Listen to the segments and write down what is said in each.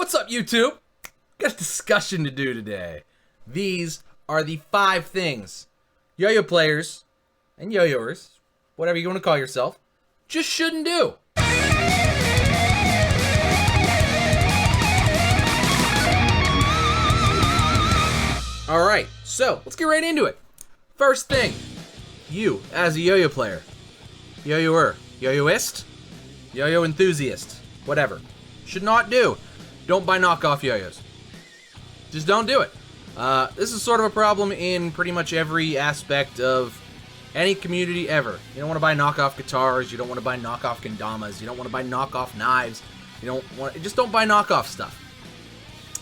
What's up, YouTube? Got a discussion to do today. These are the 5 things yo-yo players and yo-yoers, whatever you want to call yourself, just shouldn't do. Alright, so let's get right into it. First thing, you as a yo-yo player, yo-yoer, yo-yoist, yo-yo enthusiast, whatever, should not do. Don't buy knockoff yo-yos. Just don't do it. This is sort of a problem in pretty much every aspect of any community ever. You don't want to buy knockoff guitars. You don't want to buy knockoff kendamas. You don't want to buy knockoff knives. Just don't buy knockoff stuff.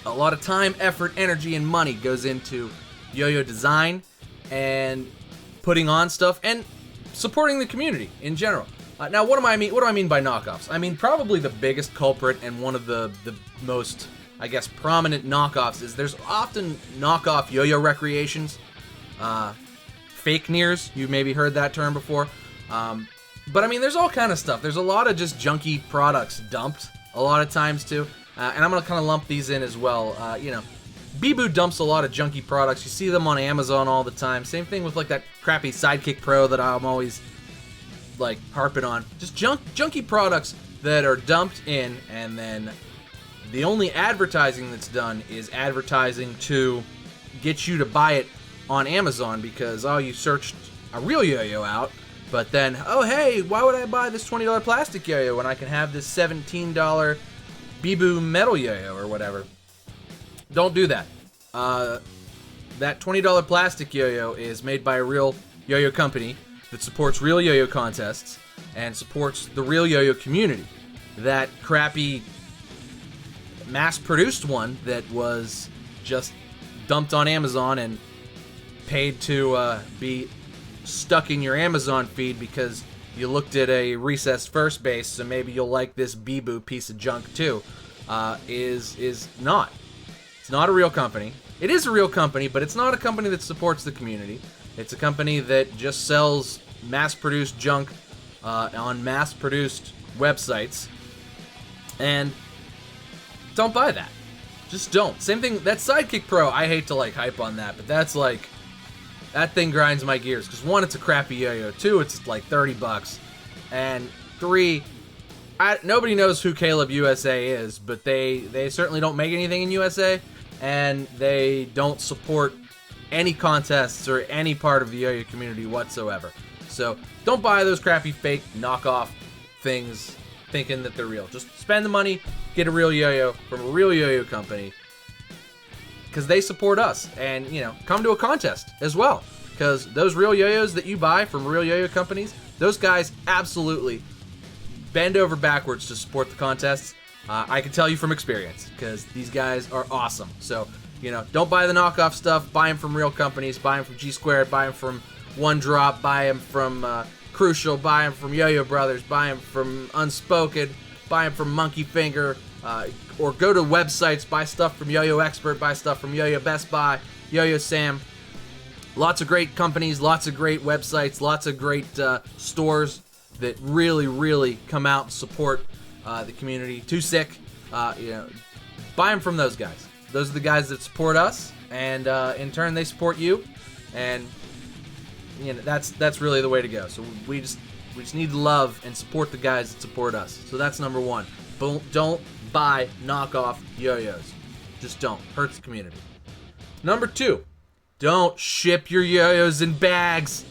A lot of time, effort, energy, and money goes into yo-yo design and putting on stuff and supporting the community in general. Now, what do I mean by knockoffs? I mean, probably the biggest culprit and one of the most, I guess, prominent knockoffs is there's often knockoff yo-yo recreations. Fake nears, you've maybe heard that term before. But I mean, there's all kind of stuff. There's a lot of just junky products dumped a lot of times too. And I'm going to kind of lump these in as well. Beboo dumps a lot of junky products. You see them on Amazon all the time. Same thing with like that crappy Sidekick Pro that I'm always like harping on. Just junky products that are dumped in, and then the only advertising that's done is advertising to get you to buy it on Amazon because, oh, you searched a real yo-yo out, but then, oh, hey, why would I buy this $20 plastic yo-yo when I can have this $17 Beboo metal yo-yo or whatever? Don't do that. That $20 plastic yo-yo is made by a real yo-yo company that supports real yo-yo contests and supports the real yo-yo community. That crappy mass-produced one that was just dumped on Amazon and paid to be stuck in your Amazon feed because you looked at a recessed first base, so maybe you'll like this Beboo piece of junk too, is not. It's not a real company. It is a real company, but it's not a company that supports the community. It's a company that just sells mass-produced junk on mass-produced websites. And don't buy that. Just don't. Same thing, that Sidekick Pro, I hate to like hype on that, but that's like, that thing grinds my gears. Because 1, it's a crappy yo-yo. 2, it's like $30. And 3, nobody knows who Caleb USA is, but they certainly don't make anything in USA. And they don't support any contests or any part of the yo-yo community whatsoever. So don't buy those crappy fake knockoff things thinking that they're real. Just spend the money, get a real yo-yo from a real yo-yo company because they support us. And, come to a contest as well because those real yo-yos that you buy from real yo-yo companies, those guys absolutely bend over backwards to support the contests. I can tell you from experience because these guys are awesome. So, don't buy the knockoff stuff. Buy them from real companies. Buy them from G Squared. Buy them from One Drop. Buy them from Crucial. Buy them from Yo-Yo Brothers. Buy them from Unspoken. Buy them from Monkey Finger. Or go to websites. Buy stuff from Yo-Yo Expert. Buy stuff from Yo-Yo Best Buy. Yo-Yo Sam. Lots of great companies. Lots of great websites. Lots of great stores that really, really come out and support the community. Too sick. Buy them from those guys. Those are the guys that support us, and in turn they support you, and that's really the way to go. So we just need to love and support the guys that support us. So that's number 1. Don't buy knockoff yo-yos. Just don't. Hurts the community. Number 2, don't ship your yo-yos in bags.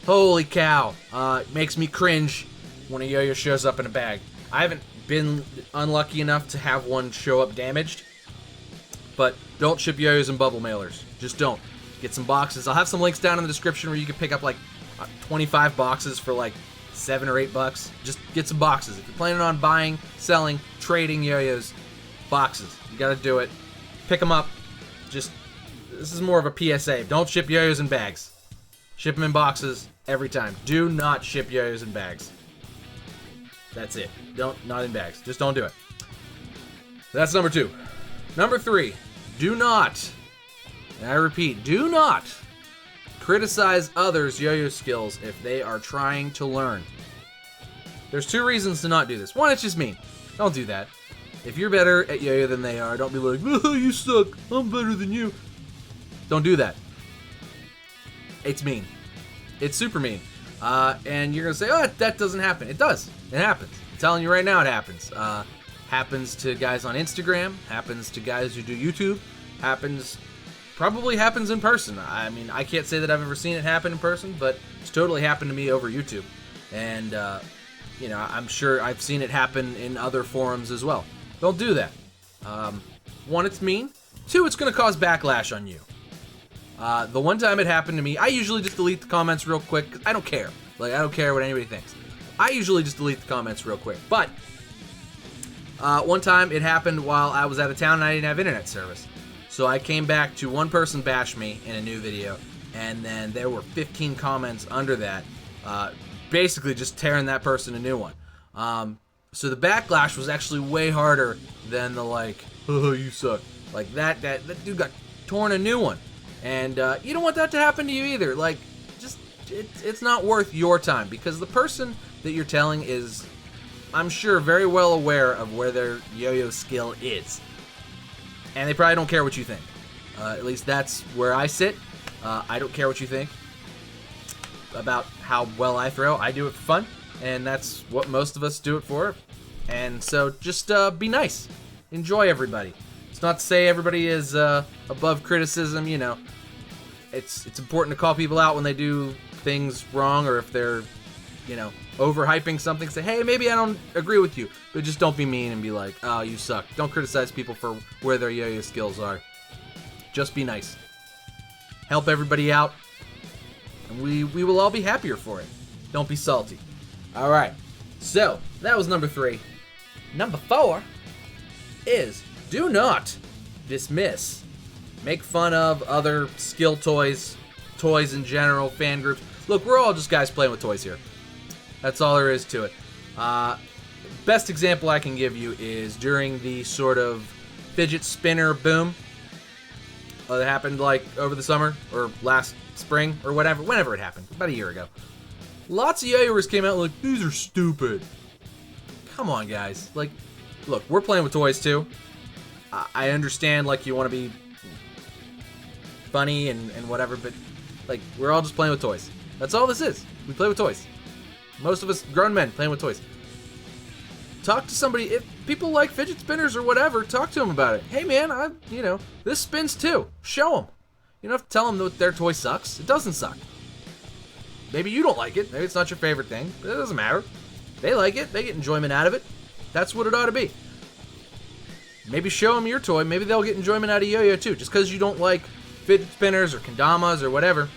Holy cow. It makes me cringe when a yo-yo shows up in a bag. I haven't been unlucky enough to have one show up damaged, but don't ship yo-yos in bubble mailers. Just don't. Get some boxes. I'll have some links down in the description where you can pick up like 25 boxes for like $7 or $8. Just get some boxes. If you're planning on buying, selling, trading yo-yos, boxes. You gotta do it. Pick them up. This is more of a PSA. Don't ship yo-yos in bags. Ship them in boxes every time. Do not ship yo-yos in bags. That's it. Not in bags. Just don't do it. That's number 2. Number 3, do not, and I repeat, do not criticize others' yo-yo skills if they are trying to learn. There's 2 reasons to not do this. 1, it's just mean. Don't do that. If you're better at yo-yo than they are, don't be like, oh, you suck, I'm better than you. Don't do that. It's mean. It's super mean. And you're going to say, oh, that doesn't happen. It does. It happens. I'm telling you right now it happens. Happens to guys on Instagram. Happens to guys who do YouTube. Probably happens in person. I mean, I can't say that I've ever seen it happen in person, but it's totally happened to me over YouTube. And, I'm sure I've seen it happen in other forums as well. Don't do that. One, it's mean. Two, it's going to cause backlash on you. The one time it happened to me, I usually just delete the comments real quick. I don't care. I don't care what anybody thinks. I usually just delete the comments real quick. But one time it happened while I was out of town and I didn't have internet service. So I came back to one person bash me in a new video, and then there were 15 comments under that, basically just tearing that person a new one. So the backlash was actually way harder than the oh, you suck. That dude got torn a new one. And you don't want that to happen to you either. It's not worth your time, because the person that you're telling is, I'm sure, very well aware of where their yo-yo skill is. And they probably don't care what you think. At least that's where I sit. I don't care what you think about how well I throw. I do it for fun, and that's what most of us do it for. And so just be nice. Enjoy everybody. It's not to say everybody is above criticism, It's important to call people out when they do things wrong, or if they're, overhyping something. Say, hey, maybe I don't agree with you, but just don't be mean and be like, oh, you suck. Don't criticize people for where their yo-yo skills are. Just be nice. Help everybody out, and we will all be happier for it. Don't be salty. All right, so that was number 3. Number 4 is do not dismiss, make fun of other skill toys in general, fan groups. Look, we're all just guys playing with toys here. That's all there is to it. Best example I can give you is during the sort of fidget spinner boom that happened over the summer or last spring or whenever it happened, about a year ago. Lots of yo-yoers came out these are stupid. Come on, guys. Look, we're playing with toys too. I understand you want to be funny and whatever, but we're all just playing with toys. That's all this is. We play with toys. Most of us grown men playing with toys. Talk to somebody. If people like fidget spinners or whatever, talk to them about it. Hey man, this spins too. Show them. You don't have to tell them that their toy sucks. It doesn't suck. Maybe you don't like it. Maybe it's not your favorite thing. But it doesn't matter. They like it. They get enjoyment out of it. That's what it ought to be. Maybe show them your toy. Maybe they'll get enjoyment out of yo-yo too. Just because you don't like fidget spinners or kendamas or whatever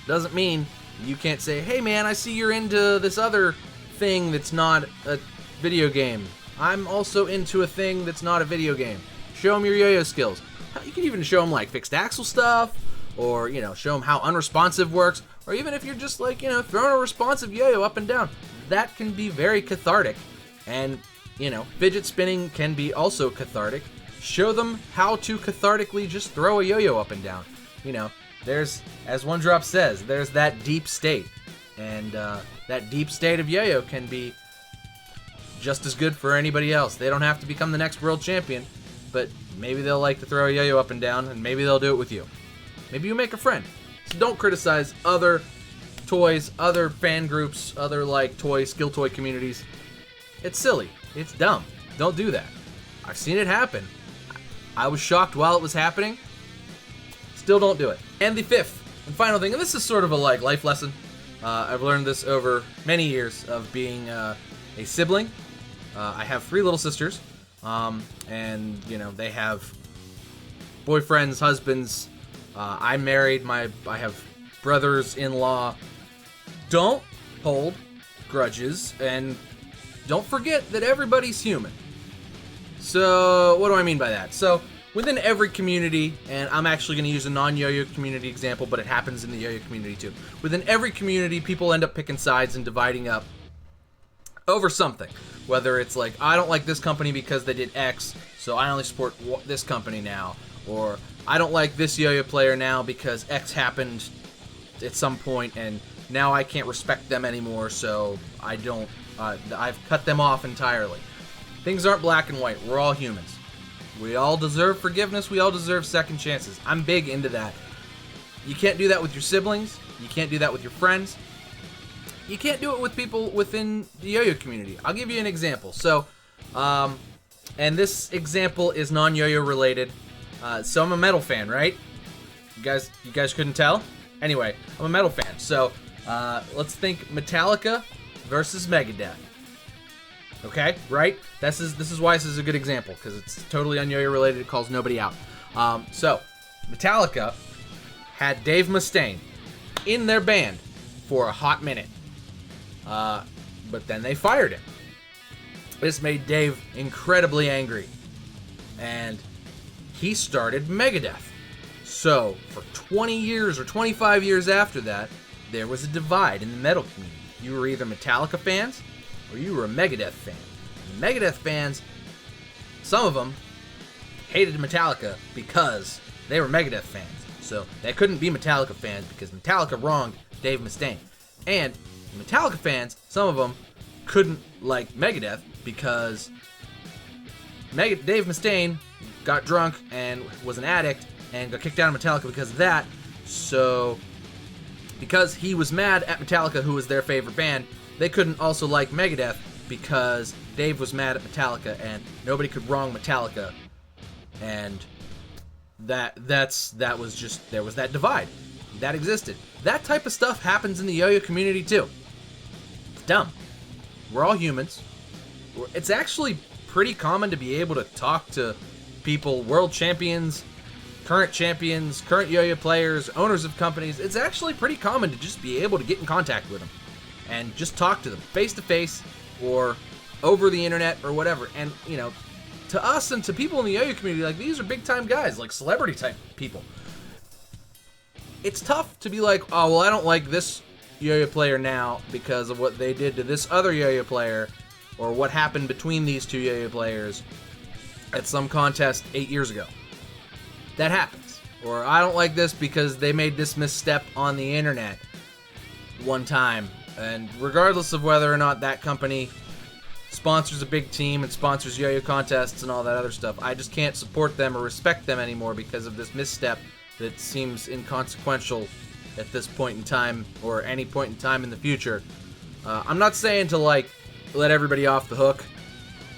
doesn't mean you can't say, hey man, I see you're into this other thing that's not a video game. I'm also into a thing that's not a video game. Show them your yo-yo skills. You can even show them fixed axle stuff, or show them how unresponsive works, or even if you're just throwing a responsive yo-yo up and down. That can be very cathartic, and fidget spinning can be also cathartic. Show them how to cathartically just throw a yo-yo up and down. There's, as One Drop says, there's that deep state. And that deep state of yo-yo can be just as good for anybody else. They don't have to become the next world champion, but maybe they'll like to throw a yo-yo up and down, and maybe they'll do it with you. Maybe you make a friend. So don't criticize other toys, other fan groups, other skill toy communities. It's silly. It's dumb. Don't do that. I've seen it happen. I was shocked while it was happening. Still don't do it. And the 5th and final thing, and this is sort of a life lesson. I've learned this over many years of being a sibling. I have 3 little sisters, and they have boyfriends, husbands. I'm married. I have brothers-in-law. Don't hold grudges, and don't forget that everybody's human. So what do I mean by that? So within every community, and I'm actually going to use a non-yo-yo community example, but it happens in the yo-yo community too. Within every community, people end up picking sides and dividing up over something. Whether it's I don't like this company because they did X, so I only support this company now. Or I don't like this yo-yo player now because X happened at some point, and now I can't respect them anymore, so I don't. I've cut them off entirely. things aren't black and white. We're all humans. We all deserve forgiveness. We all deserve second chances. I'm big into that. You can't do that with your siblings. You can't do that with your friends. You can't do it with people within the yo-yo community. I'll give you an example. So, and this example is non-yo-yo related. So I'm a metal fan, right? You guys couldn't tell? Anyway, I'm a metal fan. So, let's think Metallica versus Megadeth. Okay, right? This is why this is a good example, because it's totally un-yo-yo related. It calls nobody out. So, Metallica had Dave Mustaine in their band for a hot minute. But then they fired him. This made Dave incredibly angry. And he started Megadeth. So, for 20 years or 25 years after that, there was a divide in the metal community. You were either Metallica fans or you were a Megadeth fan. And Megadeth fans, some of them, hated Metallica because they were Megadeth fans. So they couldn't be Metallica fans because Metallica wronged Dave Mustaine. And Metallica fans, some of them, couldn't like Megadeth because Dave Mustaine got drunk and was an addict and got kicked out of Metallica because of that. So, because he was mad at Metallica, who was their favorite band, they couldn't also like Megadeth because Dave was mad at Metallica and nobody could wrong Metallica. And there was that divide. That existed. That type of stuff happens in the yo-yo community too. It's dumb. We're all humans. It's actually pretty common to be able to talk to people, world champions, current yo-yo players, owners of companies. It's actually pretty common to just be able to get in contact with them and just talk to them face to face or over the internet or whatever. And, you know, to us and to people in the yo-yo community, like, these are big time guys, like celebrity type people. It's tough to be like, oh, well, I don't like this yo-yo player now because of what they did to this other yo-yo player or what happened between these two yo-yo players at some contest 8 years ago. That happens. Or I don't like this because they made this misstep on the internet one time. And regardless of whether or not that company sponsors a big team and sponsors yo-yo contests and all that other stuff, I just can't support them or respect them anymore because of this misstep that seems inconsequential at this point in time or any point in time in the future. I'm not saying to let everybody off the hook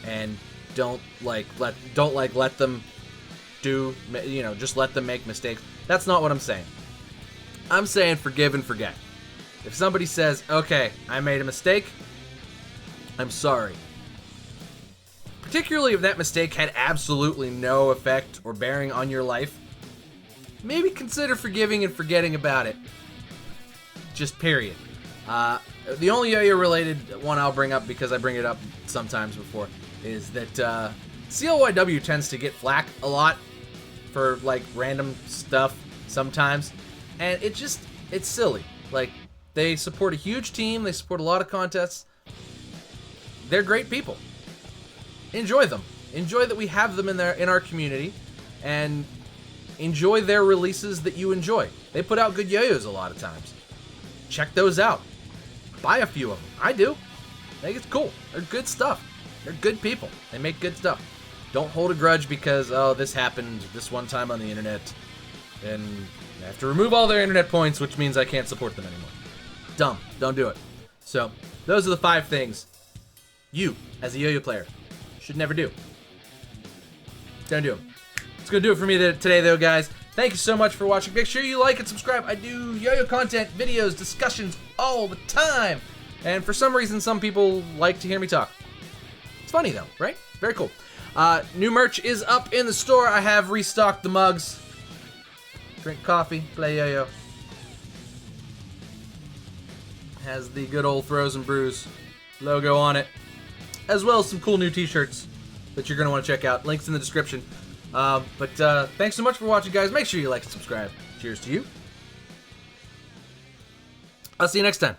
and don't let them do, you know, just let them make mistakes. That's not what I'm saying. I'm saying forgive and forget. If somebody says, okay, I made a mistake, I'm sorry. Particularly if that mistake had absolutely no effect or bearing on your life, maybe consider forgiving and forgetting about it. Just period. The only yo-yo related one I'll bring up, because I bring it up sometimes before, is that CLYW tends to get flack a lot for like random stuff sometimes, and it's silly. Like, they support a huge team, they support a lot of contests. They're great people. Enjoy them. Enjoy that we have them in our community, and enjoy their releases that you enjoy. They put out good yo-yos a lot of times. Check those out. Buy a few of them. I do. I think it's cool. They're good stuff. They're good people. They make good stuff. Don't hold a grudge because, oh, this happened this one time on the internet, and I have to remove all their internet points, which means I can't support them anymore. Dumb. Don't do it. So, those are the 5 things you, as a yo-yo player, should never do. Don't do them. It's going to do it for me today, though, guys. Thank you so much for watching. Make sure you like and subscribe. I do yo-yo content, videos, discussions all the time. And for some reason, some people like to hear me talk. It's funny, though, right? Very cool. New merch is up in the store. I have restocked the mugs. Drink coffee, play yo-yo. Has the good old Frozen Brews logo on it, as well as some cool new t-shirts that you're going to want to check out. Links in the description. But thanks so much for watching, guys. Make sure you like and subscribe. Cheers to you. I'll see you next time.